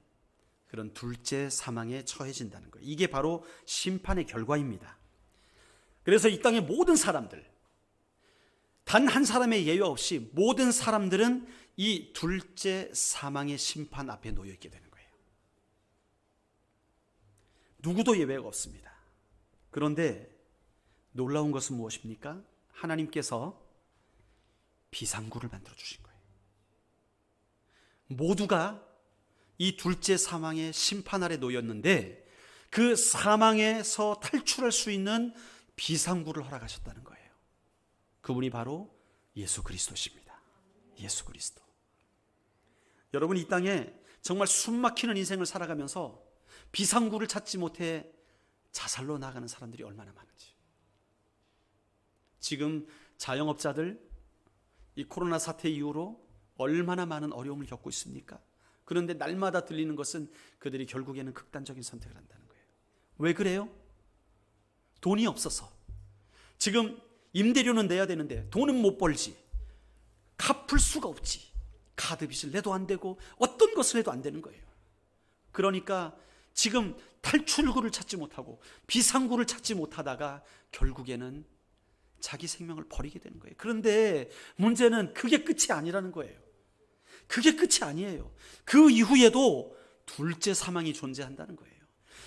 그런 둘째 사망에 처해진다는 거예요. 이게 바로 심판의 결과입니다. 그래서 이 땅의 모든 사람들, 단 한 사람의 예외 없이 모든 사람들은 이 둘째 사망의 심판 앞에 놓여 있게 되는 거예요. 누구도 예외가 없습니다. 그런데 놀라운 것은 무엇입니까? 하나님께서 비상구를 만들어 주신 거예요. 모두가 이 둘째 사망의 심판 아래 놓였는데 그 사망에서 탈출할 수 있는 비상구를 허락하셨다는 거예요. 그분이 바로 예수 그리스도십니다. 예수 그리스도. 여러분, 이 땅에 정말 숨막히는 인생을 살아가면서 비상구를 찾지 못해 자살로 나가는 사람들이 얼마나 많은지. 지금 자영업자들 이 코로나 사태 이후로 얼마나 많은 어려움을 겪고 있습니까? 그런데 날마다 들리는 것은 그들이 결국에는 극단적인 선택을 한다는 거예요. 왜 그래요? 돈이 없어서. 지금 임대료는 내야 되는데 돈은 못 벌지. 갚을 수가 없지. 카드 빚을 내도 안 되고 어떤 것을 해도 안 되는 거예요. 그러니까 지금 탈출구를 찾지 못하고 비상구를 찾지 못하다가 결국에는 자기 생명을 버리게 되는 거예요. 그런데 문제는 그게 끝이 아니라는 거예요. 그게 끝이 아니에요. 그 이후에도 둘째 사망이 존재한다는 거예요.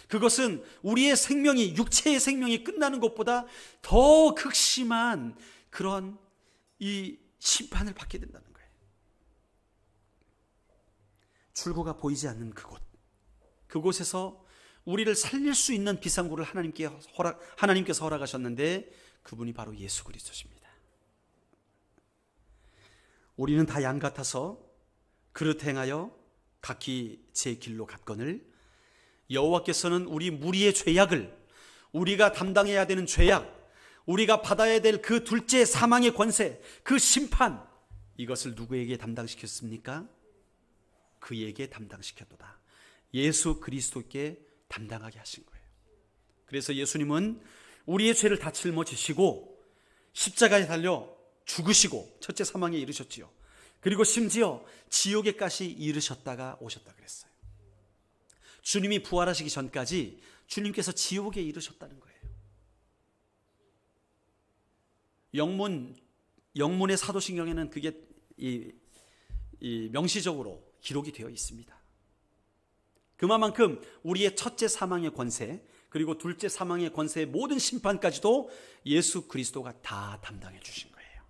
그것은 우리의 생명이, 육체의 생명이 끝나는 것보다 더 극심한 그런 이 심판을 받게 된다는 거예요. 출구가 보이지 않는 그곳에서 우리를 살릴 수 있는 비상구를 하나님께서 허락하셨는데 그분이 바로 예수 그리스도십니다. 우리는 다 양 같아서 그릇 행하여 각기 제 길로 갔거늘 여호와께서는 우리 무리의 죄악을 우리가 담당해야 되는 죄악, 우리가 받아야 될 그 둘째 사망의 권세, 그 심판, 이것을 누구에게 담당시켰습니까? 그에게 담당시켰도다. 예수 그리스도께 담당하게 하신 거예요. 그래서 예수님은 우리의 죄를 다 짊어지시고 십자가에 달려 죽으시고 첫째 사망에 이르셨지요. 그리고 심지어 지옥에까지 이르셨다가 오셨다 그랬어요. 주님이 부활하시기 전까지 주님께서 지옥에 이르셨다는 거예요. 영문의 사도신경에는 그게 이 명시적으로 기록이 되어 있습니다. 그만큼 우리의 첫째 사망의 권세, 그리고 둘째 사망의 권세의 모든 심판까지도 예수 그리스도가 다 담당해 주신 거예요.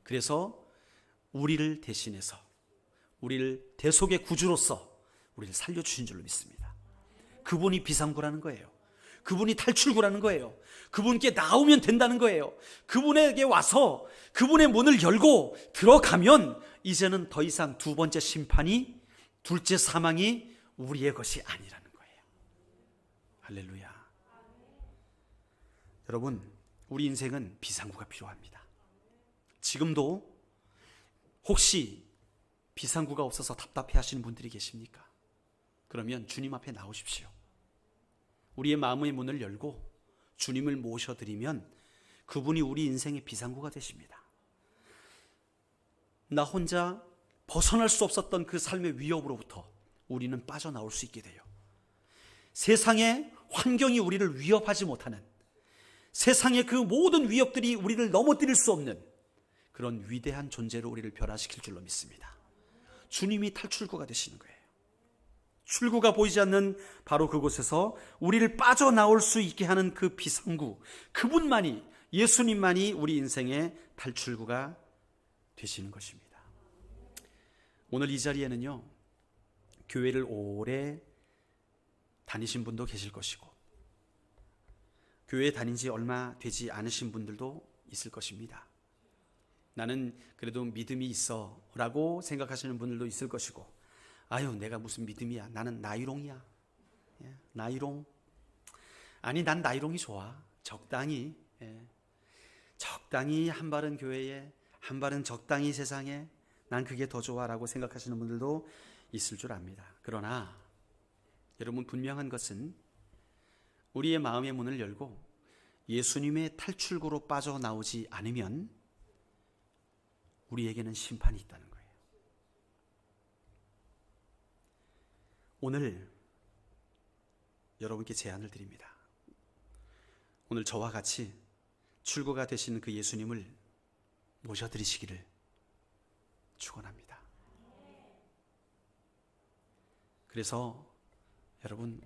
그래서 우리를 대신해서, 우리를 대속의 구주로서 우리를 살려주신 줄로 믿습니다. 그분이 비상구라는 거예요. 그분이 탈출구라는 거예요. 그분께 나오면 된다는 거예요. 그분에게 와서 그분의 문을 열고 들어가면 이제는 더 이상 두 번째 심판이, 둘째 사망이 우리의 것이 아니라는 거예요. 할렐루야. 여러분, 우리 인생은 비상구가 필요합니다. 지금도 혹시 비상구가 없어서 답답해 하시는 분들이 계십니까? 그러면 주님 앞에 나오십시오. 우리의 마음의 문을 열고 주님을 모셔드리면 그분이 우리 인생의 비상구가 되십니다. 나 혼자 벗어날 수 없었던 그 삶의 위협으로부터 우리는 빠져나올 수 있게 돼요. 세상의 환경이 우리를 위협하지 못하는, 세상의 그 모든 위협들이 우리를 넘어뜨릴 수 없는 그런 위대한 존재로 우리를 변화시킬 줄로 믿습니다. 주님이 탈출구가 되시는 거예요. 출구가 보이지 않는 바로 그곳에서 우리를 빠져나올 수 있게 하는 그 비상구, 그분만이, 예수님만이 우리 인생의 탈출구가 되시는 것입니다. 오늘 이 자리에는요, 교회를 오래 다니신 분도 계실 것이고, 교회에 다닌 지 얼마 되지 않으신 분들도 있을 것입니다. 나는 그래도 믿음이 있어 라고 생각하시는 분들도 있을 것이고, 아유, 내가 무슨 믿음이야, 나는 나이롱이야, 나이롱. 아니, 난 나이롱이 좋아. 적당히, 적당히 한 발은 교회에, 한 발은 적당히 세상에, 난 그게 더 좋아 라고 생각하시는 분들도 있을 줄 압니다. 그러나 여러분, 분명한 것은 우리의 마음의 문을 열고 예수님의 탈출구로 빠져나오지 않으면 우리에게는 심판이 있다는 거예요. 오늘 여러분께 제안을 드립니다. 오늘 저와 같이 출구가 되시는 그 예수님을 모셔드리시기를 축원합니다. 그래서 여러분,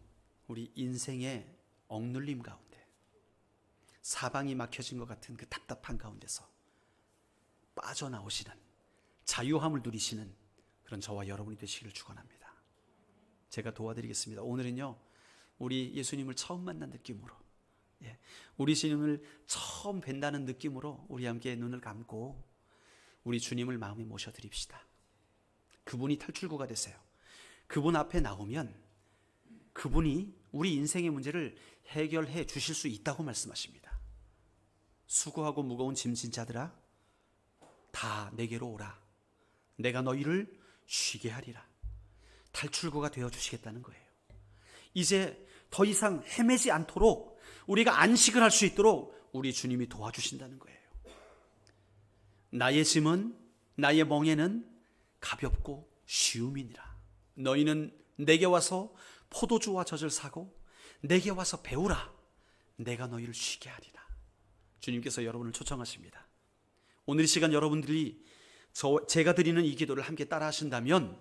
우리 인생의 억눌림 가운데, 사방이 막혀진 것 같은 그 답답한 가운데서 빠져나오시는, 자유함을 누리시는 그런 저와 여러분이 되시기를 축원합니다. 제가 도와드리겠습니다. 오늘은요, 우리 예수님을 처음 만난 느낌으로, 우리 예수님을 처음 뵌다는 느낌으로 우리 함께 눈을 감고 우리 주님을 마음에 모셔드립시다. 그분이 탈출구가 되세요. 그분 앞에 나오면 그분이 우리 인생의 문제를 해결해 주실 수 있다고 말씀하십니다. 수고하고 무거운 짐진 자들아, 다 내게로 오라. 내가 너희를 쉬게 하리라. 탈출구가 되어 주시겠다는 거예요. 이제 더 이상 헤매지 않도록, 우리가 안식을 할 수 있도록 우리 주님이 도와주신다는 거예요. 나의 짐은, 나의 멍에는 가볍고 쉬움이니라. 너희는 내게 와서 포도주와 젖을 사고 내게 와서 배우라. 내가 너희를 쉬게 하리라. 주님께서 여러분을 초청하십니다. 오늘 이 시간 여러분들이 제가 드리는 이 기도를 함께 따라 하신다면,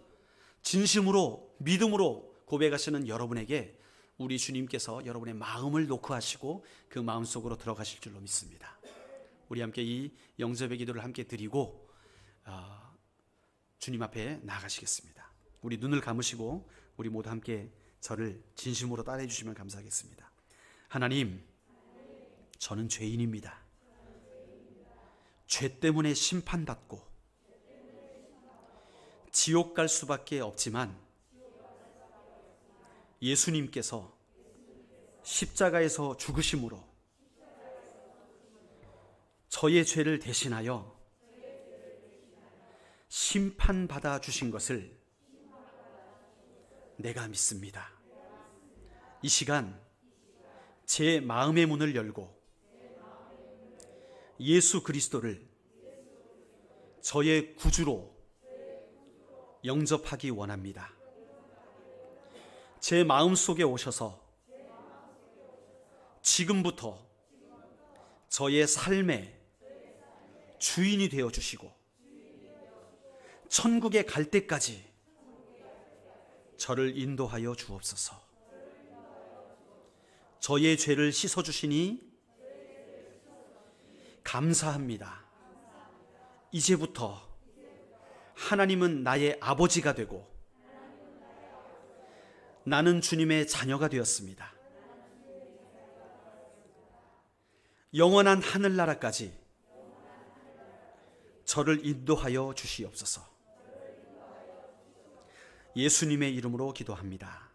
진심으로 믿음으로 고백하시는 여러분에게 우리 주님께서 여러분의 마음을 녹화하시고 그 마음 속으로 들어가실 줄로 믿습니다. 우리 함께 이 영접의 기도를 함께 드리고 주님 앞에 나아가시겠습니다. 우리 눈을 감으시고 우리 모두 함께 저를 진심으로 따라해 주시면 감사하겠습니다. 하나님, 저는 죄인입니다. 죄 때문에 심판받고 지옥 갈 수밖에 없지만 예수님께서 십자가에서 죽으심으로 저의 죄를 대신하여 심판받아 주신 것을 내가 믿습니다. 이 시간 제 마음의 문을 열고 예수 그리스도를 저의 구주로 영접하기 원합니다. 제 마음속에 오셔서 지금부터 저의 삶의 주인이 되어 주시고 천국에 갈 때까지 저를 인도하여 주옵소서. 저의 죄를 씻어 주시니 감사합니다. 이제부터 하나님은 나의 아버지가 되고 나는 주님의 자녀가 되었습니다. 영원한 하늘나라까지 저를 인도하여 주시옵소서. 예수님의 이름으로 기도합니다.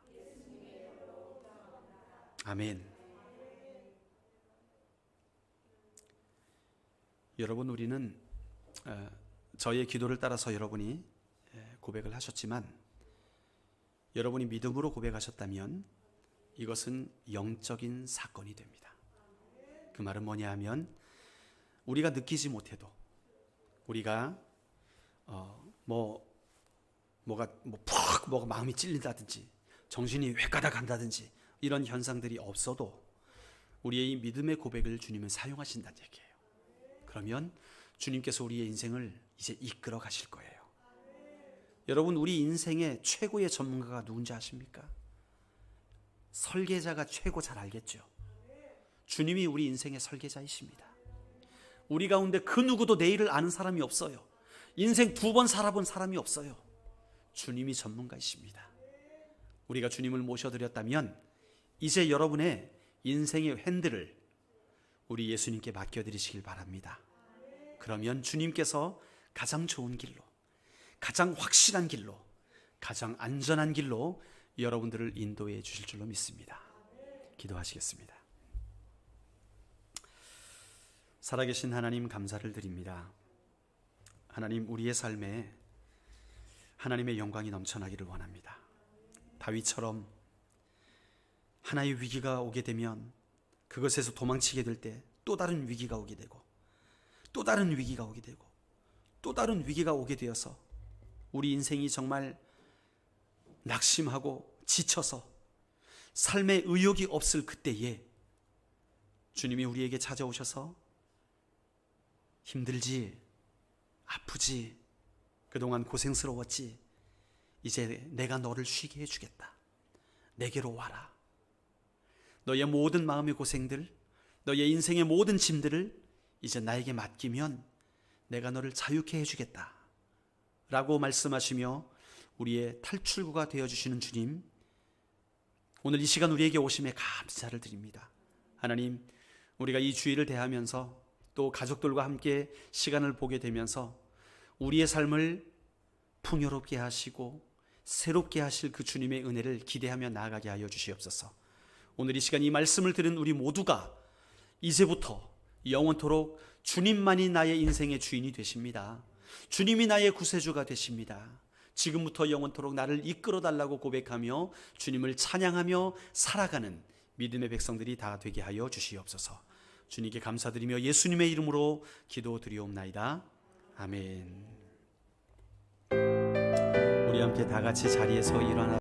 아멘. 여러분, 우리는 저의 기도를 따라서 여러분이 고백을 하셨지만, 여러분이 믿음으로 고백하셨다면 이것은 영적인 사건이 됩니다. 그 말은 뭐냐 하면, 우리가 느끼지 못해도, 우리가 뭐가 마음이 찔린다든지 정신이 획가닥 간다든지 이런 현상들이 없어도 우리의 이 믿음의 고백을 주님은 사용하신다는 얘기예요. 그러면 주님께서 우리의 인생을 이제 이끌어 가실 거예요. 여러분, 우리 인생의 최고의 전문가가 누군지 아십니까? 설계자가 최고 잘 알겠죠. 주님이 우리 인생의 설계자이십니다. 우리 가운데 그 누구도 내일을 아는 사람이 없어요. 인생 2번 살아본 사람이 없어요. 주님이 전문가이십니다. 우리가 주님을 모셔드렸다면 이제 여러분의 인생의 핸들을 우리 예수님께 맡겨드리시길 바랍니다. 그러면 주님께서 가장 좋은 길로, 가장 확실한 길로, 가장 안전한 길로 여러분들을 인도해 주실 줄로 믿습니다. 기도하시겠습니다. 살아계신 하나님, 감사를 드립니다. 하나님, 우리의 삶에 하나님의 영광이 넘쳐나기를 원합니다. 다윗처럼 하나의 위기가 오게 되면 그것에서 도망치게 될 때 또 다른 위기가 오게 되고, 또 다른 위기가 오게 되고, 또 다른 위기가 오게 되어서 우리 인생이 정말 낙심하고 지쳐서 삶의 의욕이 없을 그때에 주님이 우리에게 찾아오셔서 힘들지, 아프지, 그동안 고생스러웠지, 이제 내가 너를 쉬게 해주겠다. 내게로 와라. 너의 모든 마음의 고생들, 너의 인생의 모든 짐들을 이제 나에게 맡기면 내가 너를 자유케 해주겠다 라고 말씀하시며 우리의 탈출구가 되어주시는 주님, 오늘 이 시간 우리에게 오심에 감사를 드립니다. 하나님, 우리가 이 주일을 대하면서 또 가족들과 함께 시간을 보게 되면서 우리의 삶을 풍요롭게 하시고 새롭게 하실 그 주님의 은혜를 기대하며 나아가게 하여 주시옵소서. 오늘 이 시간 이 말씀을 들은 우리 모두가 이제부터 영원토록 주님만이 나의 인생의 주인이 되십니다. 주님이 나의 구세주가 되십니다. 지금부터 영원토록 나를 이끌어 달라고 고백하며 주님을 찬양하며 살아가는 믿음의 백성들이 다 되게 하여 주시옵소서. 주님께 감사드리며 예수님의 이름으로 기도드리옵나이다. 아멘. 우리 함께 다 같이 자리에서 일어나